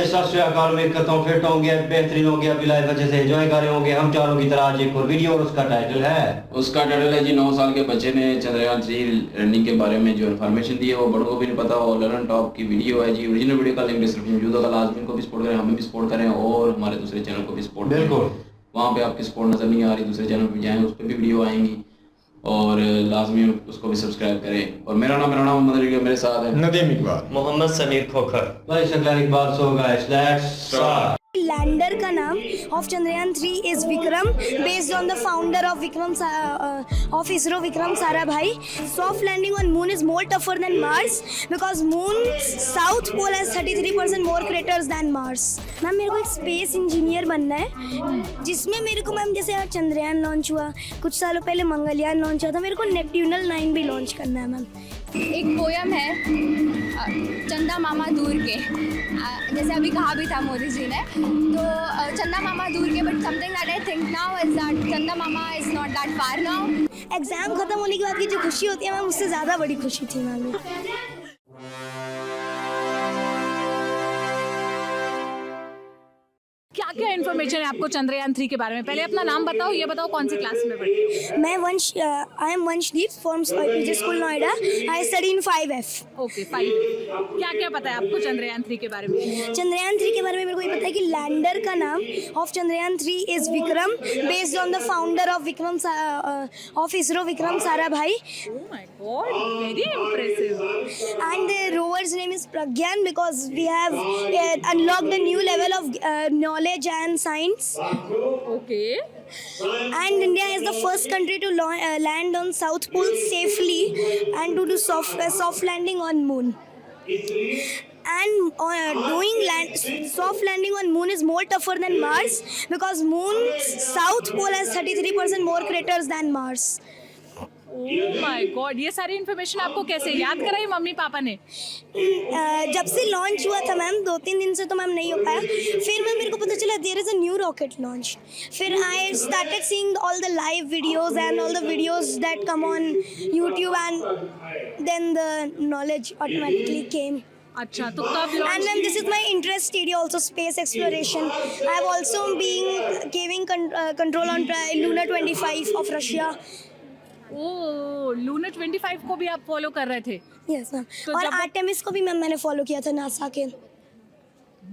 सत श्री अकाल, उम्मीद करता हूँ फिट होंगे, बेहतरीन होंगे, अपनी लाइफ अच्छे से एंजॉय कर रहे होंगे। हम चारों की तरह आज एक और वीडियो, और उसका टाइटल है जी 9 साल के बच्चे ने चंद्रयान 3 रनिंग के बारे में जो इन्फॉर्मेशन दी है वो बड़ों को भी नहीं पता। और लर्न टॉप की वीडियो है जी। ओरिजिनल वीडियो का लिंक डिस्क्रिप्शन में मौजूद होगा। लाजमी को भी सपोर्ट करें, हमें भी सपोर्ट करें और हमारे दूसरे चैनल को भी सपोर्ट करें। बिल्कुल, वहाँ पे आपकी सपोर्ट नजर नहीं आ रही, दूसरे चैनल पे जाएं, उस पर भी वीडियो आएंगी और लाजमी उसको भी सब्सक्राइब करें। और मेरा नाम मोहम्मद अली, मेरे साथ है नदीम इकबाल, मोहम्मद समीर खोखर। भाई Shaklan Iqbal. So guys, let's start. Lander का नाम of Chandrayaan 3 is Vikram, based on the founder of ISRO Vikram Sarabhai. Soft landing on moon is more tougher than Mars because moon's south pole has 33% more craters than Mars. Ma'am मेरे को एक space engineer बनना है, जिसमें मेरे को मैम जैसे चंद्रयान लॉन्च हुआ, कुछ सालों पहले मंगलयान लॉन्च हुआ था, मेरे को नेपट्यूनल 9 भी लॉन्च करना है मैम. एक पोयम है चंदा मामा दूर के, जैसे अभी कहा भी था मोदी जी ने, तो चंदा मामा दूर के, but something that I think now is that chanda mama is not that far now. Exam खत्म होने के बाद की जो खुशी होती है मैम, उससे ज़्यादा बड़ी खुशी थी मैम. क्या क्या इन्फॉर्मेशन है आपको चंद्रयान 3 के बारे में? पहले अपना नाम बताओ, ये बताओ कौन सी क्लास में पढ़ते हो? मैं I am Vanshdeep from PJ school Noida. I study in 5F. Okay 5. क्या क्या पता है आपको चंद्रयान 3 के बारे में? चंद्रयान 3 के बारे में मेरे को ये पता है कि लैंडर का नाम of Chandrayaan 3 is Vikram, based on the founder of ISRO Vikram Sarabhai. Oh my God, very impressive. And the rover's name is Pragyan because we have unlocked a new level of knowledge and science. Okay. And India is the first country to land on South Pole safely and to do soft landing on moon. And doing soft landing on moon is more tougher than Mars because moon's south pole has 33% more craters than Mars. Oh my God, ये सारी information आपको कैसे याद कराई mummy papa ने? जब से launch हुआ था मैम, 2-3 दिन से तो मैम नहीं हो पाया. फिर मैम मेरे को पता चला there is a new rocket launch. फिर I started seeing all the live videos and all the videos that come on YouTube, and then the knowledge automatically came. अच्छा, तो कब And launch? ma'am, this is my interest area also, space exploration. I have also been giving control on Luna 25 of Russia. Oh, Luna 25 को भी आप follow कर रहे थे? Yes ma'am. तो और जब- आर्टेमिस को भी मैम मैंने फॉलो किया था, नासा के.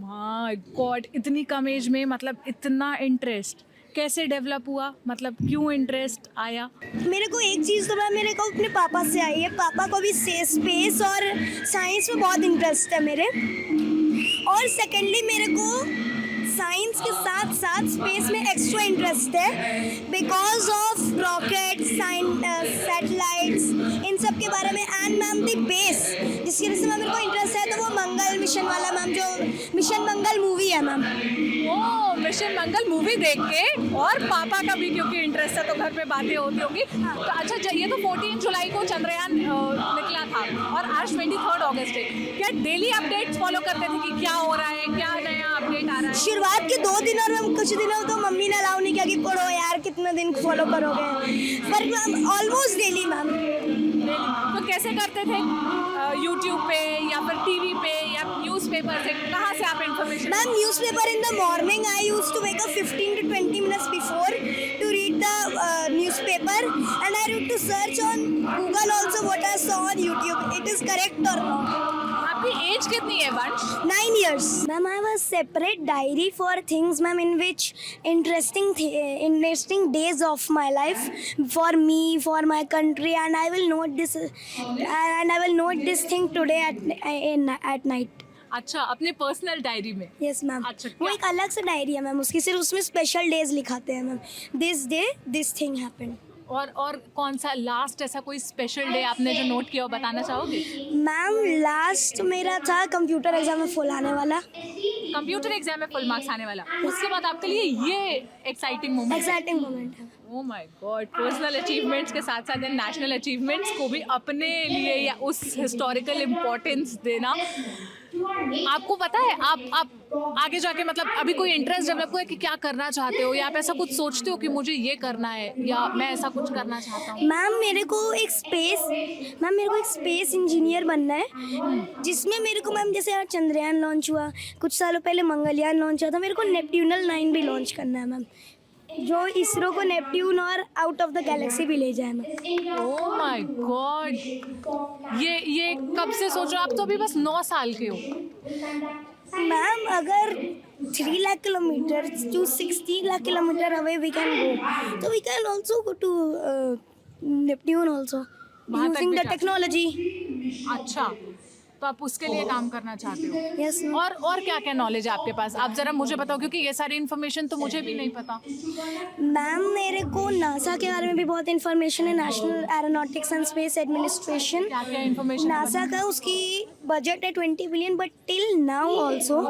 माय गॉड, इतनी कम एज में मतलब इतना इंटरेस्ट कैसे डेवलप हुआ? मतलब क्यों इंटरेस्ट आया? मेरे को एक चीज़ तो मैम मेरे को अपने पापा से आई है. पापा को भी स्पेस और साइंस में बहुत इंटरेस्ट है मेरे. और सेकेंडली मेरे को साइंस के साथ साथ स्पेस में एक्स्ट्रा इंटरेस्ट है बिकॉज ऑफ रॉकेट, सैटेलाइट्स, इन सब के बारे में. एंड मैम दी बेस जिसकी वजह से मैम मेरे को इंटरेस्ट है, तो वो मंगल मिशन वाला मैम, जो मिशन मंगल मूवी है मैम. ओह, मिशन मंगल मूवी देख के, और पापा का भी क्योंकि इंटरेस्ट है तो घर पे बातें होती होंगी. तो अच्छा, ये तो 14 जुलाई को चंद्रयान निकला था और आज 23 अगस्त है. क्या डेली अपडेट्स फॉलो करते थे कि क्या हो रहा है, क्या नया अपडेट आ रहा है? शुरुआत के 2 दिन और मैम कुछ दिनों तो मम्मी ने अलाउ नहीं किया कि पढ़ो यार, कितने दिन फॉलो करोगे, पर मैम ऑलमोस्ट डेली मैम. तो कैसे करते थे? यूट्यूब पे या फिर टीवी पे या न्यूज़पेपर से? कहाँ से आप information? Ma'am, newspaper in the morning, I used to wake up 15 to 20 minutes before to read the newspaper, and I used to search on Google also what I saw on YouTube. It is correct or not. आपकी as कितनी है वंश? 9 years. Ma'am, I have a separate diary for things, ma'am, in which interesting days of my life for me, for my country, and I will note this thing today at night. अच्छा, अपने personal diary में? Yes ma'am. अच्छा, वो क्या? एक अलग से diary है मैम, उसकी सिर्फ उसमें स्पेशल डेज लिखाते हैं ma'am. This day this thing happened. और कौन सा लास्ट ऐसा कोई स्पेशल डे आपने जो नोट किया हो बताना चाहोगे? मैम लास्ट मेरा था कंप्यूटर एग्जाम में फुल आने वाला. कंप्यूटर एग्जाम में फुल मार्क्स आने वाला, उसके बाद आपके लिए ये एक्साइटिंग मोमेंट? एक्साइटिंग मोमेंट है. Oh my God, personal achievements के साथ साथ नेशनल अचीवमेंट्स को भी अपने लिए या उस हिस्टोरिकल इम्पोर्टेंस देना आपको पता है आप आगे जाके मतलब अभी कोई इंटरेस्ट डेवलप हुआ है कि क्या करना चाहते हो, या आप ऐसा कुछ सोचते हो कि मुझे ये करना है या मैं ऐसा कुछ करना चाहता हूँ? मैम मेरे को एक स्पेस इंजीनियर बनना है, जिसमें मेरे को मैम जैसे यार चंद्रयान लॉन्च हुआ, कुछ सालों पहले मंगलयान लॉन्च हुआ था, मेरे को नेपट्यूनल 9 भी लॉन्च करना है मैम, जो इसरो को नेपट्यून और आउट ऑफ द गैलेक्सी भी ले जाए मैम। ओह माय गॉड, ये कब से सोचो? आप तो अभी बस 9 साल के हो। मैम अगर 3 lakh kilometre to 16 lakh kilometer away we can go, so we can also go to Neptune also वहाँ तक using भी the जा- technology. अच्छा, तो आप उसके लिए काम करना चाहते हो? Yes ma'am. और क्या क्या नॉलेज है आपके पास? आप जरा मुझे बताओ, क्योंकि ये सारी इन्फॉर्मेशन तो मुझे भी नहीं पता। मैम मेरे को नासा के बारे में भी बहुत इन्फॉर्मेशन है, national aeronautics and space administration. क्या क्या इन्फॉर्मेशन? नासा का उसकी बजट है 20 billion, but till now also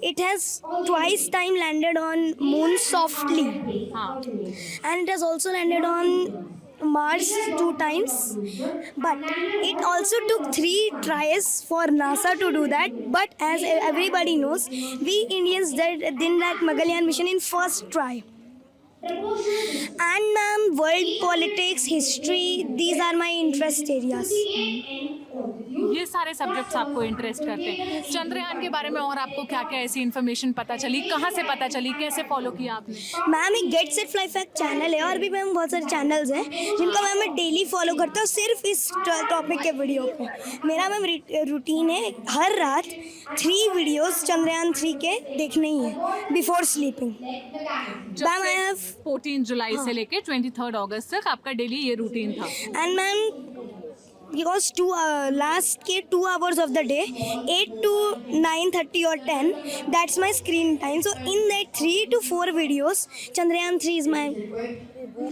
it has twice time landed on moon softly, हाँ, and it has also landed on Mars 2 times, but it also took 3 tries for NASA to do that. But as everybody knows, we Indians did that Mangalyaan mission in first try. And ma'am, world politics, history, these are my interest areas. ये सारे subjects आपको interest करते हैं। चंद्रयान के बारे में और आपको क्या क्या ऐसी इन्फॉर्मेशन पता चली? कहाँ से पता चली? कैसे फॉलो किया आपने? मैम एक get set fly fact channel है, और भी मैम बहुत सारे चैनल्स हैं जिनको मैम मैं डेली फॉलो करता हूँ सिर्फ इस टॉपिक के वीडियो पे। मेरा मैम रूटीन है हर रात 3 वीडियोस चंद्रयान 3 के देखने ही है before sleeping. Ma'am I have 14 जुलाई से लेके 23 अगस्त तक आपका डेली ये रूटीन था। एंड मैम because last के 2 hours of the day 8 to 9:30 or 10, that's my screen time. So in that 3 to 4 videos Chandrayaan 3 is my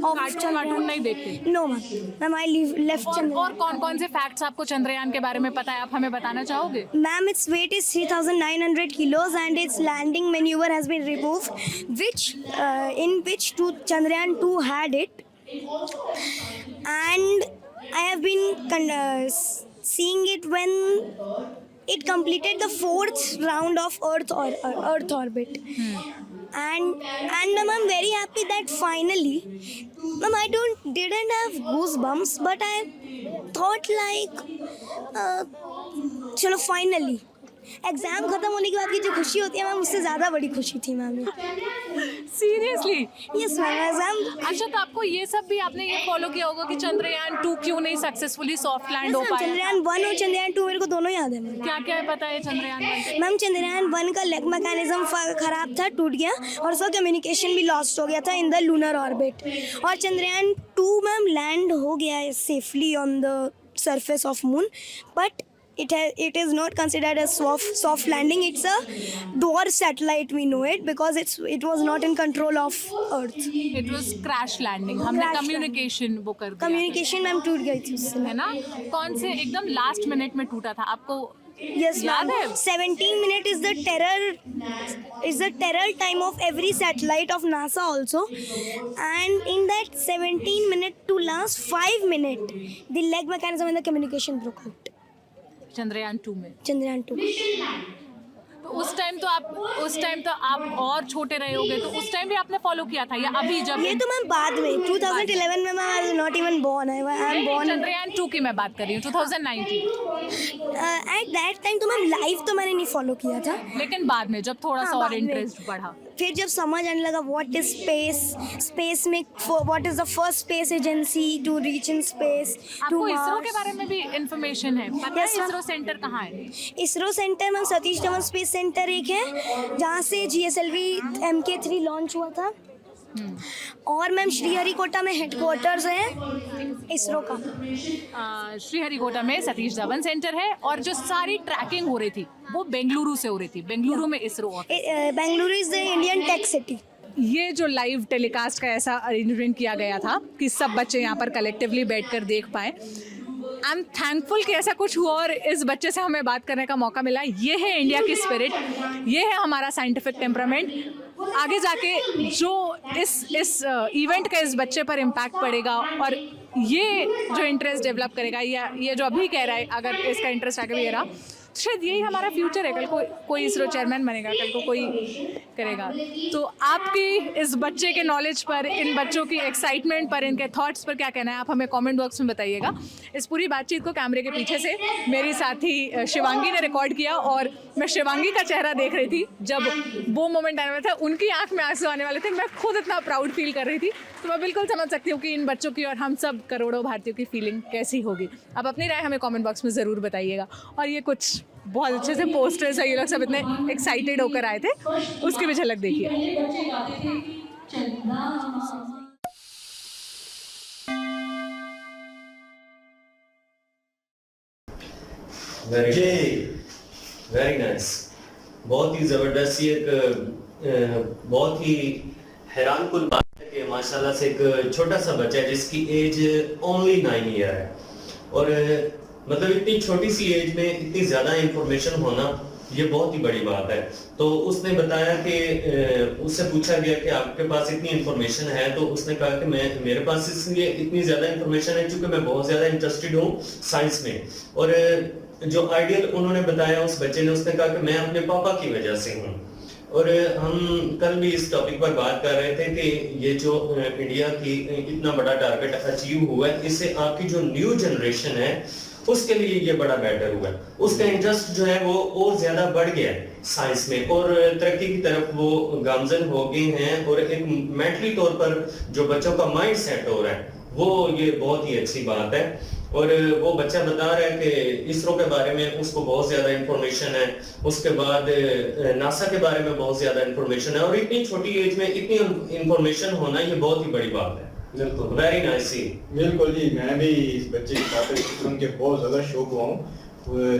cartoon नहीं देखते? No ma'am I left और Chandrayaan. कौन कौन से फैक्ट्स आपको चंद्रयान के बारे में पता है, आप हमें बताना चाहोगे? Ma'am, its weight is 3,900 kilos and its landing maneuver has been removed, in which Chandrayaan 2 had it. And I have been seeing it when it completed the 4th round of Earth orbit. And ma'am, I'm very happy that finally, ma'am, I didn't have goosebumps, but I thought like, चलो finally exam खत्म होने के बाद की जो खुशी होती है मैम, उससे ज़्यादा बड़ी खुशी थी ma'am. Seriously? Yes ma'am, exam. अच्छा, तो आपको ये सब भी आपने ये फॉलो किया होगा कि चंद्रयान 2 क्यों नहीं सक्सेसफुली सॉफ्ट लैंड हो पाया? चंद्रयान 1 और चंद्रयान 2 मेरे को दोनों याद है मैम। क्या क्या है पता है चंद्रयान 1? मैम चंद्रयान 1 का लेग मैकेनिज्म खराब था, टूट गया, और उसका कम्युनिकेशन भी लॉस्ट हो गया था इन द लूनर ऑर्बिट। और चंद्रयान 2 मैम लैंड हो गया है safely on the surface of moon, but it is not considered as soft landing. It's a dwarf satellite, we know it, because it was not in control of Earth. It was crash landing. हमने Crash communication वो कर दिया communication ma'am टूट गई थी उससे, था, है ना? कौन से एकदम लास्ट मिनट में टूटा था आपको? Yes याद ma'am, है? 17 minutes is the terror time of every satellite of NASA also, and in that 17 minute to last 5 minute the leg mechanism and the communication broke out. Chandrayaan 2 में? चंद्रयान 2। तो उस टाइम तो आप और छोटे रहे होगे, तो उस टाइम भी आपने फॉलो किया था या अभी जब? ये तो मैम बाद में 2011 में मैं I was not even born, I am born Chandrayaan 2 की मैं बात कर रही हूँ, 2019। At that time. तो मैम लाइव तो मैंने नहीं फॉलो किया था, लेकिन बाद में जब थोड़ा सा हाँ, और बाद में। इंटरेस्ट बढ़ा, फिर जब समझ आने लगा व्हाट इज स्पेस में what is the first space agency to reach in space to आपको इसरो के बारे में भी इंफॉर्मेशन है? पता Yes, है ma'am. इसरो सेंटर कहाँ है? ISRO centre ma'am Satish Dhawan space centre एक है, जहाँ से GSLV MK3 लॉन्च हुआ था। और मैम श्रीहरिकोटा में हेडक्वार्टर्स है इसरो का। श्रीहरिकोटा में सतीश धवन सेंटर है, और जो सारी ट्रैकिंग हो रही थी वो बेंगलुरु से हो रही थी। बेंगलुरु में ISRO office. Bengaluru is the Indian tech city. ये जो लाइव टेलीकास्ट का ऐसा अरेंजमेंट किया गया था कि सब बच्चे यहाँ पर कलेक्टिवली बैठकर देख पाए, आई एम थैंकफुल कि ऐसा कुछ हुआ और इस बच्चे से हमें बात करने का मौका मिला। ये है इंडिया की स्पिरिट, ये है हमारा साइंटिफिक टेम्परामेंट। आगे जाके जो इस इवेंट का इस बच्चे पर इम्पैक्ट पड़ेगा, और ये जो इंटरेस्ट डेवलप करेगा, या ये जो अभी कह रहा है, अगर इसका इंटरेस्ट आगे भी रहा, शायद यही हमारा फ्यूचर है। कल को कोई इसरो चेयरमैन बनेगा, कल को कोई करेगा। तो आपकी इस बच्चे के नॉलेज पर, इन बच्चों की एक्साइटमेंट पर, इनके थॉट्स पर क्या कहना है, आप हमें कमेंट बॉक्स में बताइएगा। इस पूरी बातचीत को कैमरे के पीछे से मेरी साथी शिवांगी ने रिकॉर्ड किया और मैं शिवांगी का चेहरा देख रही थी जब वो मोमेंट आने वाला था, उनकी आंख में आंसू आने वाले थे। मैं खुद इतना प्राउड फील कर रही थी, तो मैं बिल्कुल समझ सकती हूँ कि इन बच्चों की और हम सब करोड़ों भारतीयों की फीलिंग कैसी होगी। आप अपनी राय हमें कमेंट बॉक्स में ज़रूर बताइएगा। और ये कुछ बहुत अच्छे से पोस्टर्स है, ये लोग सब इतने एक्साइटेड होकर आए थे, उसकी भी झलक देखिए। वेरी नाइस, बहुत ही ज़बरदस्त। एक बहुत ही हैरान कुन बात है कि माशाल्लाह से एक छोटा सा बच्चा है जिसकी एज ओनली 9 ईयर है, और मतलब इतनी छोटी सी एज में इतनी ज़्यादा इंफॉर्मेशन होना ये बहुत ही बड़ी बात है। तो उसने बताया कि उससे पूछा गया कि आपके पास इतनी इंफॉर्मेशन है, तो उसने कहा कि मेरे पास इसलिए इतनी ज़्यादा इंफॉर्मेशन है क्योंकि मैं बहुत ज़्यादा इंटरेस्टेड हूँ साइंस में। और जो आइडियल उन्होंने बताया उस बच्चे ने, उसने कहा कि मैं अपने पापा की वजह से हूँ। और हम कल भी इस टॉपिक पर बात कर रहे थे कि ये जो इंडिया की इतना बड़ा टारगेट अचीव हुआ है, इससे आपकी जो न्यू जनरेशन है उसके लिए ये बड़ा बेटर हुआ है। उसका इंटरेस्ट जो है वो और ज्यादा बढ़ गया है साइंस में, और तरक्की की तरफ वो गामजन हो गए हैं। और एक मेंटली तौर पर जो बच्चों का माइंड सेट हो रहा है वो ये बहुत ही अच्छी बात है। और वो बच्चा बता रहा है कि इसरो के बारे में उसको बहुत ज्यादा इंफॉर्मेशन है, उसके बाद नासा के बारे में बहुत ज्यादा इंफॉर्मेशन है, और इतनी छोटी एज में इतनी इंफॉर्मेशन होना ये बहुत ही बड़ी बात है। बिल्कुल, वेरी नाइस। बिल्कुल जी, मैं भी इस बच्चे की बातें सुन के बहुत ज़्यादा शौक हुआ हूँ।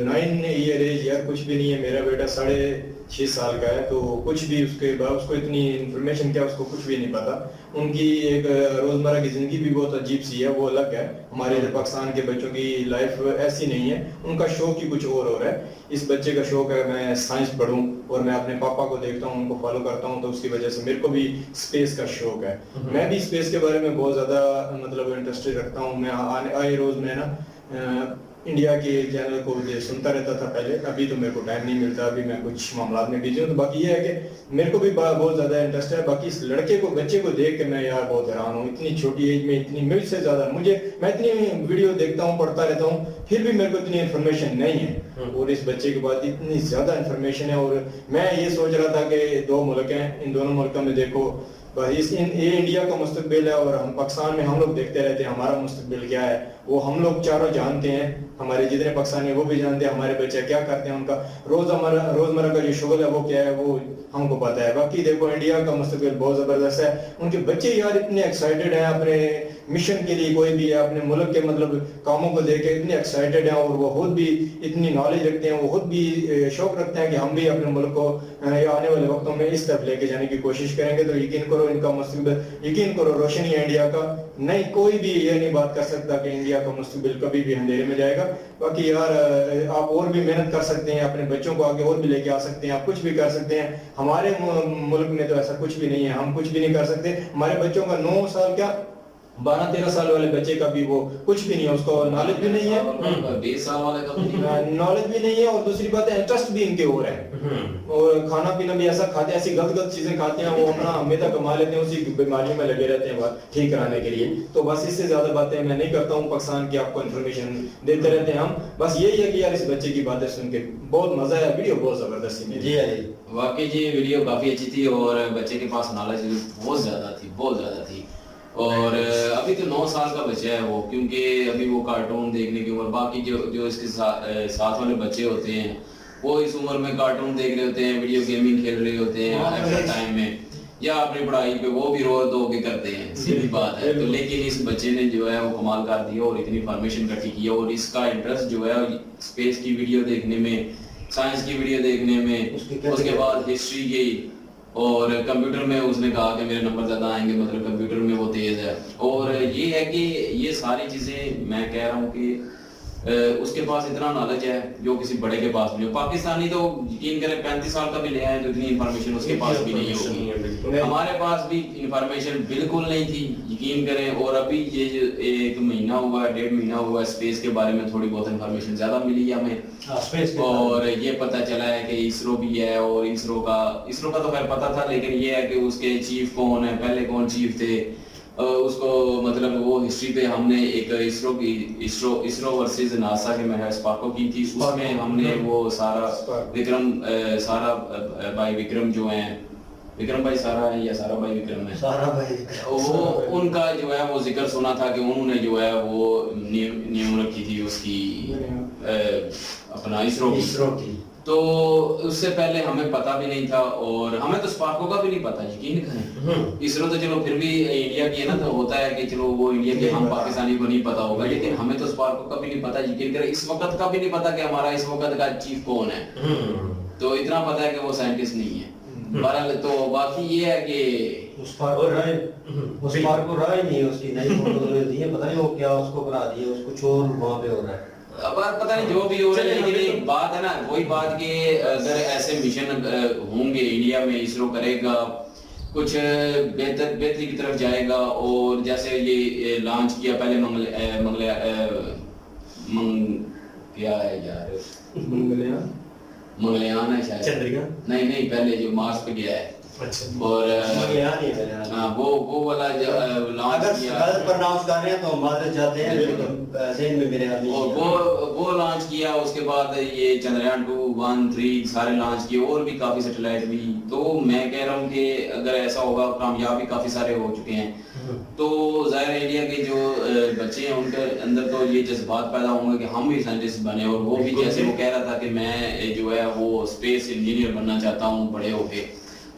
9 ईयर एज यार कुछ भी नहीं है। मेरा बेटा 6.5 साल का है, तो कुछ भी उसके बाद उसको इतनी इन्फॉर्मेशन क्या, उसको कुछ भी नहीं पता। उनकी एक रोज़मर्रा की ज़िंदगी भी बहुत अजीब सी है, वो अलग है। हमारे पाकिस्तान के बच्चों की लाइफ ऐसी नहीं है, उनका शौक ही कुछ और हो रहा है। इस बच्चे का शौक है मैं साइंस पढ़ूं, और मैं अपने पापा को देखता हूं, उनको फॉलो करता हूं, तो उसकी वजह से मेरे को भी स्पेस का शौक है। मैं भी स्पेस के बारे में बहुत ज़्यादा मतलब इंटरेस्टेड रखता हूं। मैं आए रोज़ में ना इंडिया के चैनल को सुनता रहता था पहले, अभी तो मेरे को टाइम नहीं मिलता, अभी मैं कुछ मामला में बिजी हूँ। तो बाकी ये है कि मेरे को भी बहुत ज़्यादा इंटरेस्ट है। बाकी इस लड़के को, बच्चे को देख के मैं यार बहुत हैरान हूँ। इतनी छोटी एज में इतनी, मुझसे ज़्यादा मैं इतनी वीडियो देखता हूँ, पढ़ता रहता हूँ, फिर भी मेरे को इतनी इन्फॉर्मेशन नहीं है। और इस बच्चे के बाद इतनी ज़्यादा इन्फॉर्मेशन है। और मैं ये सोच रहा था कि 2 मुल्क हैं, इन दोनों मुल्कों में देखो ये इंडिया का मुस्तकबिल है, और हम पाकिस्तान में हम लोग देखते रहते हैं हमारा मुस्तकबिल क्या है, वो हम लोग चारों जानते हैं। हमारे जितने पाकिस्तानी है वो भी जानते हैं हमारे बच्चे क्या करते हैं, उनका रोजमर्रा का जो शुगल है वो क्या है वो हमको पता है। बाकी देखो इंडिया का मुस्तकबिल बहुत ज़बरदस्त है। उनके बच्चे यार इतने एक्साइटेड हैं अपने मिशन के लिए, कोई भी है अपने मुल्क के मतलब कामों को देख के इतने एक्साइटेड हैं, और वो खुद भी इतनी नॉलेज रखते हैं, वो खुद भी शौक रखते हैं कि हम भी अपने मुल्क को या आने वाले वक्तों में इस तरफ लेके जाने की कोशिश करेंगे। तो यकीन करो इनका मुस्तकबिल, यकीन करो रोशन ही है इंडिया का। नहीं, कोई भी ये नहीं बात कर सकता कि इंडिया का मुस्तकबिल कभी भी अंधेरे में जाएगा। बाकी यार आप और भी मेहनत कर सकते हैं, अपने बच्चों को आगे और भी लेके आ सकते हैं, आप कुछ भी कर सकते हैं। हमारे मुल्क में तो ऐसा कुछ भी नहीं है, हम कुछ भी नहीं कर सकते। हमारे बच्चों का 9 साल क्या 12-13 साल वाले बच्चे का भी वो कुछ भी नहीं है, उसको नॉलेज भी नहीं है, 20 साल वाले का नॉलेज भी नहीं है। और दूसरी बात है इंटरेस्ट भी इनके हो रहा है, और खाना पीना भी ऐसा खाते हैं, ऐसी गलत चीजें खाते हैं, वो अपना मैदा कमा लेते हैं, उसी बीमारियों में लगे रहते हैं ठीक कराने के लिए। तो बस इससे ज्यादा बातें मैं नहीं करता हूँ। पाकिस्तान की आपको इन्फॉर्मेशन देते रहते हैं हम। बस यही है कि यार इस बच्चे की बातें सुन के बहुत मजा आया, वीडियो बहुत जबरदस्त थी। जी वाकई जी वीडियो काफी अच्छी थी, और बच्चे के पास नॉलेज बहुत ज्यादा थी। और अभी तो 9 साल का बच्चा है वो, क्योंकि अभी वो कार्टून देखने की उम्र, बाकी जो इसके साथ वाले बच्चे होते हैं वो इस उम्र में कार्टून देख रहे होते हैं, वीडियो गेमिंग खेल रहे होते हैं अपने टाइम में, या अपनी पढ़ाई पे वो भी रो धो के करते हैं, सीधी बात है। तो लेकिन इस बच्चे ने जो है वो कमाल कर दिया, और इतनी इन्फॉर्मेशन इकट्ठी की है, और इसका इंटरेस्ट जो है स्पेस की वीडियो देखने में, साइंस की वीडियो देखने में, उसके बाद हिस्ट्री की, और कंप्यूटर में उसने कहा कि मेरे नंबर ज़्यादा आएंगे, मतलब कंप्यूटर में वो तेज़ है। और ये है कि ये सारी चीज़ें मैं कह रहा हूँ कि उसके पास इतना नॉलेज है जो किसी बड़े के पास नहीं हो। पाकिस्तानी तो यकीन करें 35 साल का भी ले आए तो इतनी इन्फॉर्मेशन उसके पास भी नहीं होगी। हमारे पास भी इन्फॉर्मेशन बिल्कुल नहीं थी, यकीन करें। और अभी ये जो 1 महीना हुआ, 1.5 महीना हुआ, स्पेस के बारे में थोड़ी बहुत इन्फॉर्मेशन ज्यादा मिली है हमें। और ये पता चला है कि इसरो भी है, और इसरो का तो खैर पता था, लेकिन ये है कि उसके चीफ कौन है, पहले कौन चीफ थे, उसको मतलब वो हिस्ट्री पे हमने एक इसरो वर्सेस नासा के मैंने स्पार्को की थी, उसमें हमने वो सारा भाई विक्रम जो हैं, विक्रम भाई सारा है या सारा भाई विक्रम है, सारा भाई वो उनका जो है वो जिक्र सुना था कि उन्होंने जो है वो नींव रखी थी उसकी अपना इसरो की। तो उससे पहले हमें पता भी नहीं था, और हमें तो स्पार्को का भी नहीं पता, यकीन करें। इसरो तो चलो फिर भी इंडिया की है ना, तो होता है कि चलो वो इंडिया के, हम पाकिस्तानी को नहीं पता होगा, लेकिन हमें तो स्पार्को का भी नहीं पता, यकीन करें। इस वक्त का भी नहीं पता कि हमारा इस वक्त का चीफ कौन है। तो इतना पता है कि वो साइंटिस्ट नहीं है। बहरहाल तो बाकी ये है कि स्पार्को राय नहीं है, उसकी नई फोटो दी है, पता नहीं वो क्या उसको बना दिया, उसको छोड़ वहां पे हो रहा है। अब पता नहीं जो भी हो रहा है, लेकिन एक बात है ना, वही बात कि अगर ऐसे मिशन होंगे इंडिया में, इसरो करेगा कुछ बेहतरी की तरफ जाएगा। और जैसे ये लॉन्च किया पहले क्या है यार, मंगलयान है शायद, चंद्रयान नहीं पहले जो मार्स पे गया है। अच्छा। और वो वाला लॉन्च किया, गलत प्रोनाउंस कर रहे हैं तो माजरत चाहते हैं, ज़हन में मेरे आ नहीं और वो लॉन्च किया। उसके बाद ये चंद्रयान 2, 1, 3 सारे लॉन्च किए, और भी काफी सैटेलाइट भी। तो मैं कह रहा हूँ कि अगर ऐसा होगा, कामयाब भी काफी सारे हो चुके हैं, तो जाहिर इंडिया के जो बच्चे हैं उनके अंदर तो ये जज्बात पैदा होंगे कि हम भी साइंटिस्ट बने। और वो भी जैसे वो कह रहा था कि मैं जो है वो स्पेस इंजीनियर बनना चाहता हूँ बड़े होके,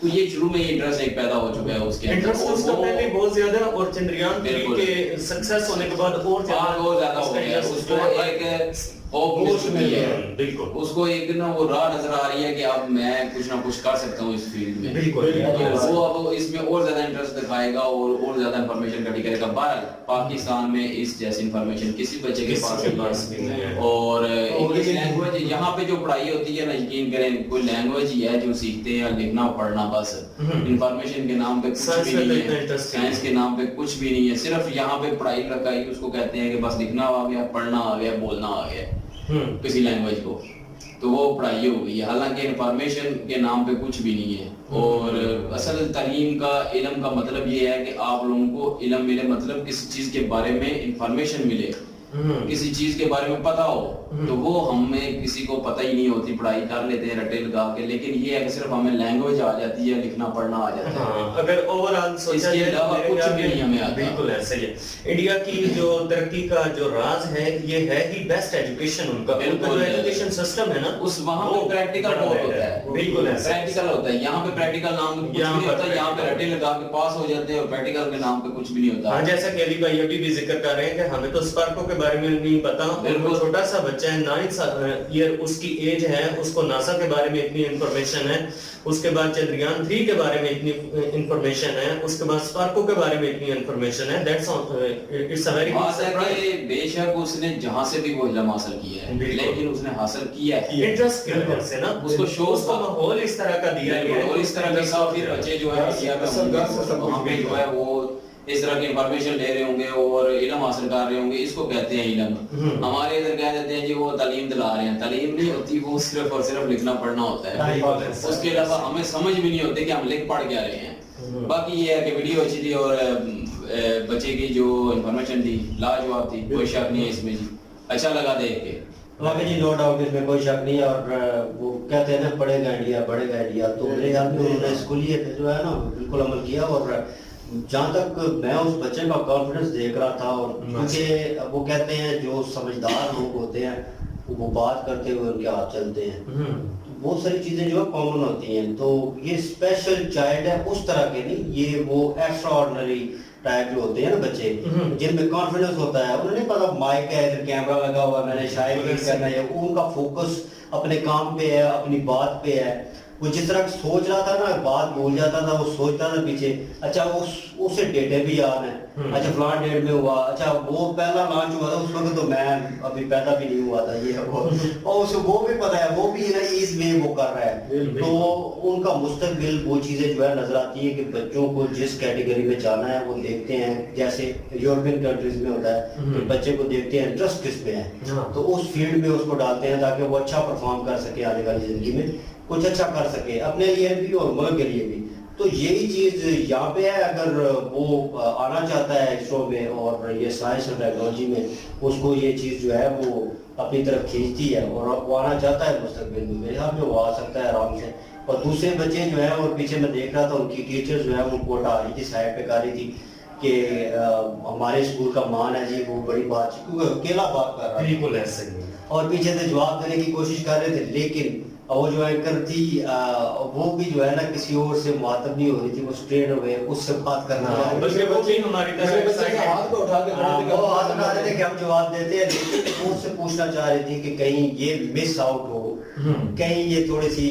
तो ये शुरू में इंटरेस्ट एक पैदा हो चुका है उसके अंदर। इंटरेस्ट उसका पहले बहुत ज्यादा, और चंद्रयान के सक्सेस होने के बाद और ज्यादा हो गया। उसको एक होप मिल चुकी है, बिल्कुल। उसको एक ना वो राह नजर आ रही है कि अब मैं कुछ ना कुछ कर सकता हूँ इस फील्ड में। बिल्कुल। तो वो अब इसमें और ज्यादा इंटरेस्ट दिखाएगा और ज्यादा इंफॉर्मेशन इकट्ठी करेगा। बहरहाल पाकिस्तान में इस जैसी इंफॉर्मेशन किसी बच्चे के पास नहीं है। और इंग्लिश लैंग्वेज यहाँ पे जो पढ़ाई होती है ना, यकीन करें कोई लैंग्वेज ही है जो सीखते हैं, लिखना पढ़ना बस। इंफॉर्मेशन के नाम पे कुछ भी नहीं है, साइंस के नाम पे कुछ भी नहीं है, सिर्फ यहाँ पे पढ़ाई लगाई, उसको कहते हैं कि बस लिखना आ गया, पढ़ना आ गया, बोलना आ गया किसी लैंग्वेज को, तो वो पढ़ाई हो गई है। हालांकि इंफॉर्मेशन के नाम पे कुछ भी नहीं है। और असल तालीम का, इल्म का मतलब ये है कि आप लोगों को इल्म मिले, मतलब किसी चीज के बारे में इंफॉर्मेशन मिले, किसी चीज के बारे में पता हो। तो वो हमें किसी को पता ही नहीं होती, पढ़ाई कर लेते हैं रटे लगा के, लेकिन ये है कि सिर्फ हमें लैंग्वेज आ जाती है, लिखना पढ़ना आ जाता है। हाँ, अगर ओवरऑल सोचा इसके अलावा कुछ भी नहीं हमें आता। बिल्कुल ऐसा ही है। इंडिया की जो तरक्की का जो राज है, ये है ही बेस्ट एजुकेशन। उनका जो एजुकेशन सिस्टम है ना, उस वहाँ पे प्रैक्टिकल बहुत होता है, बिल्कुल प्रैक्टिकल होता है। यहाँ पे प्रैक्टिकल नाम कुछ भी नहीं होता, यहाँ पे रटे लगा के पास हो जाते हैं, और प्रैक्टिकल के नाम पे कुछ भी नहीं होता। हाँ, जैसा कि अली भाई अभी भी जिक्र कर रहे हैं कि हमें तो स्पार्को के बारे में नहीं पता। बिल्कुल छोटा सा बच्चा है, 9 ईयर उसकी एज है, उसको नासा के बारे में इतनी इंफॉर्मेशन है, उसके बाद चंद्रयान 3 के बारे में इतनी इंफॉर्मेशन है, उसके बाद स्पार्को के बारे में इतनी इंफॉर्मेशन है। That's it's a very good surprise. बेशक उसने जहां से भी वो इल्म हासिल किया है, लेकिन उसने हासिल किया है इंटरेस्ट की वजह से ना, उसको शो उसको माहौल इस तरह का दिया गया है, और इस तरह के काफी बच्चे जो है वहां पे जो है वो इस तरह की इंफॉर्मेशन ले रहे होंगे और इल्म हासिल कर रहे होंगे, इसको कहते हैं इल्म। हमारे इधर कह देते हैं जी वो तालीम दिला रहे हैं, तालीम नहीं होती, वो सिर्फ और सिर्फ लिखना पढ़ना होता है। उसके अलावा हमें समझ भी नहीं होती कि हम लिख पढ़ क्या रहे हैं। बाकी ये है कि वीडियो अच्छी थी और बच्चे की जो इंफॉर्मेशन थी लाजवाब थी, कोई शक नहीं है इसमें जी, अच्छा लगा देख के। बाकी जी नो डाउट इसमें कोई शक नहीं है। और वो कहते हैं ना बढ़ेगा इंडिया, तो मेरे ख्याल में उन्होंने स्कूलियत जो है ना बिल्कुल अमल किया। और जहाँ तक मैं उस बच्चे का कॉन्फिडेंस देख रहा था, और क्योंकि वो कहते हैं जो समझदार लोग होते हैं वो बात करते हुए उनके हाथ चलते हैं, बहुत सारी चीजें जो है कॉमन होती हैं। तो ये स्पेशल चाइल्ड है उस तरह के नहीं, ये वो एक्स्ट्रा ऑर्डिनरी टाइप जो होते हैं ना बच्चे जिनमें कॉन्फिडेंस होता है, उन्हें नहीं पता माइक है, इधर कैमरा लगा हुआ, मैंने शायद करना है, उनका फोकस अपने काम पे है, अपनी बात पे है। वो जिस तरह सोच रहा था ना, बात भूल जाता था, वो सोचता था पीछे, अच्छा उसे डेटे भी याद है, अच्छा फलां डेट में हुआ, अच्छा वो पहला लॉन्च हुआ था उस वक्त तो मैं अभी पैदा भी नहीं हुआ था, ये वो और उसे वो भी पता है, वो भी ना इस वे वो कर रहा है। तो उनका मुस्तकबिल वो चीजें जो है नजर आती है कि बच्चों को जिस कैटेगरी में जाना है वो देखते हैं, जैसे यूरोपियन कंट्रीज में होता है कि बच्चे को देखते हैं इंटरेस्ट किस में है, तो उस फील्ड में उसको डालते हैं ताकि वो अच्छा परफॉर्म कर सके, आने वाली जिंदगी में कुछ अच्छा कर सके अपने लिए भी और मुल्क के लिए भी। तो यही चीज यहाँ पे है, अगर वो आना चाहता है इसरो में और ये साइंस और टेक्नोलॉजी में, उसको ये चीज जो है वो अपनी तरफ खींचती है और वो आना चाहता है मुस्तकबिल में, मेरे ख्याल में वो आ सकता है आराम से। और दूसरे बच्चे जो है, और पीछे मैं देख रहा था उनकी टीचर जो है वो कोटा आ रही थी, साइड पे कर रही थी कि हमारे स्कूल का मान है जी, वो बड़ी बात, क्योंकि अकेला बात कर रहा है, बिल्कुल ऐसे ही और पीछे से जवाब देने की कोशिश कर रहे थे, लेकिन वो जो एंकर थी वो भी जो है ना किसी और से मुखातब नहीं हो रही थी, वो स्ट्रेट हुए उससे बात करना चाह रही थी। बल्कि वो भी हमारी तरह बच्चे हाथ को उठा के खड़े थे कि वो हाथ उठा रहे थे कि हम जवाब देते हैं, लेकिन वो उससे पूछना चाह रही थी कि कहीं ये मिस आउट हो, कहीं ये थोड़ी सी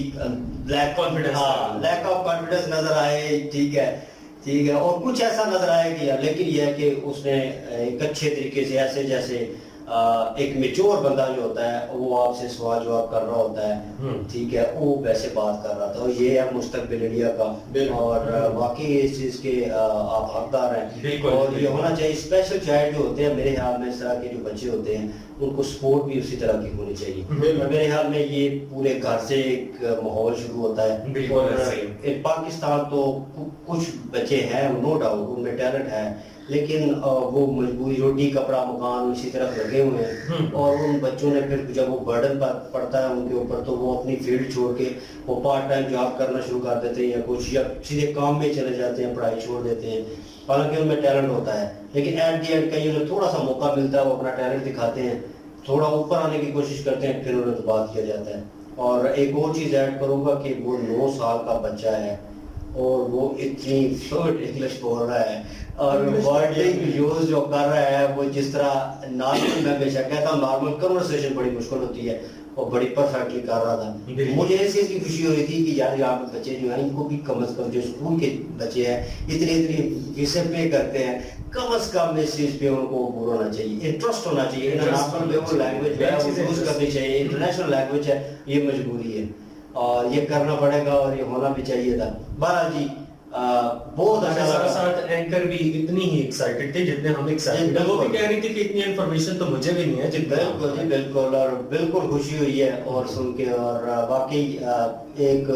lack Confidence, lack of confidence नजर आए, ठीक है, और कुछ ऐसा नजर आया कि यार, लेकिन यह है कि उसने एक अच्छे तरीके से, ऐसे जैसे एक मेच्योर बंदा जो होता है वो आपसे सवाल जवाब कर रहा होता है, ठीक है, वो वैसे बात कर रहा था, और ये है मुस्तकबिल इंडिया का, और वाकई इस चीज के आप हकदार हैं, और ये होना चाहिए। स्पेशल चाइल्ड जो होते हैं, मेरे ख्याल में इस तरह के जो बच्चे होते हैं उनको सपोर्ट भी उसी तरह की होनी चाहिए। मेरे ख्याल में ये पूरे घर से एक माहौल शुरू होता है, और पाकिस्तान तो कुछ बच्चे हैं नो डाउट, उनमें टैलेंट है, लेकिन वो मजबूरी, रोटी कपड़ा मकान इसी तरफ लगे हुए हैं, और उन बच्चों ने फिर जब वो बर्डन पड़ता है उनके ऊपर, तो वो अपनी फील्ड छोड़ के वो पार्ट टाइम जॉब करना शुरू कर देते हैं, या कुछ, या सीधे काम में चले जाते हैं, पढ़ाई छोड़ देते हैं, हालांकि उनमें टैलेंट होता है, लेकिन एट दी एंड कहीं उन्हें थोड़ा सा मौका मिलता है, वो अपना टैलेंट दिखाते हैं, थोड़ा ऊपर आने की कोशिश करते हैं, फिर उन्हें तो बात किया जाता है। और एक और चीज़ ऐड करूँगा कि वो 9 साल का बच्चा है और वो इतनी फ्लुएंट इंग्लिश बोल रहा है, और वर्डिंग यूज जो कर रहा है वो जिस तरह नॉर्मल, मैं बेशक कहता हूँ नॉर्मल कन्वर्सेशन बड़ी मुश्किल होती है, और बड़ी परफेक्टली कर रहा था। मुझे इस चीज़ की खुशी हो रही थी कि यार यहाँ पे बच्चे जो हैं इनको भी कम से कम, जो स्कूल के बच्चे हैं इतनी फीसें पे करते हैं, कम से कम इस चीज़ पे उनको वो होना चाहिए, इंटरेस्ट होना चाहिए, इंटरनेशनल लैंग्वेज है वो यूज करनी चाहिए, इंटरनेशनल लैंग्वेज है, ये मजबूरी है और ये करना पड़ेगा और ये होना भी चाहिए था। बहरहाल जी बहुत अच्छा लगा। साथ एंकर भी इतनी ही एक्साइटेड थे जितने हम एक्साइटेड थे, वो भी कह रही थी कि इतनी इन्फॉर्मेशन तो मुझे भी नहीं है जितना। बिल्कुल जी बिल्कुल, और बिल्कुल खुशी हुई है और सुन के, और वाकई एक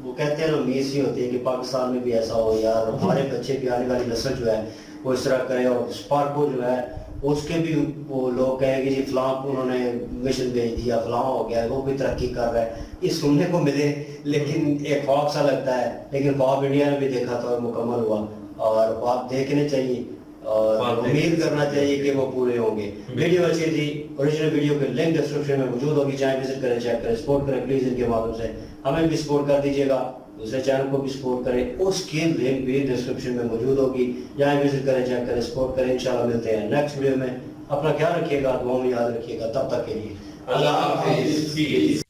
वो कहते हैं ना उम्मीद सी होती है कि पाकिस्तान में भी ऐसा हो यार, हमारे बच्चे की आने वाली नस्ल जो है वो इस तरह करे, और स्पार्को जो है उसके भी वो लोग कहेंगे जी फलां उन्होंने मिशन भेज दिया, फलां हो गया, वो भी तरक्की कर रहा है, ये सुनने को मिले, लेकिन एक ख्वाब सा लगता है, लेकिन ख्वाब इंडिया ने भी देखा था और मुकम्मल हुआ, और ख्वाब देखने चाहिए और उम्मीद करना चाहिए कि वो पूरे होंगे। वीडियो अच्छी थी, ओरिजिनल वीडियो के लिंक डिस्क्रिप्शन में मौजूद होगी, चाहे विजिट करें, चेक करें, सपोर्ट करें प्लीज, इनके माध्यम से हमें भी सपोर्ट कर दीजिएगा, दूसरे चैनल को भी सपोर्ट करें, उसकी लिंक भी डिस्क्रिप्शन में मौजूद होगी, चाहे विजिट करें, चेक करें, सपोर्ट करें। इंशाल्लाह मिलते हैं नेक्स्ट वीडियो में, अपना ख्याल रखिएगा, दुआ में याद रखिएगा, तब तक के लिए अल्लाह हाफिज़।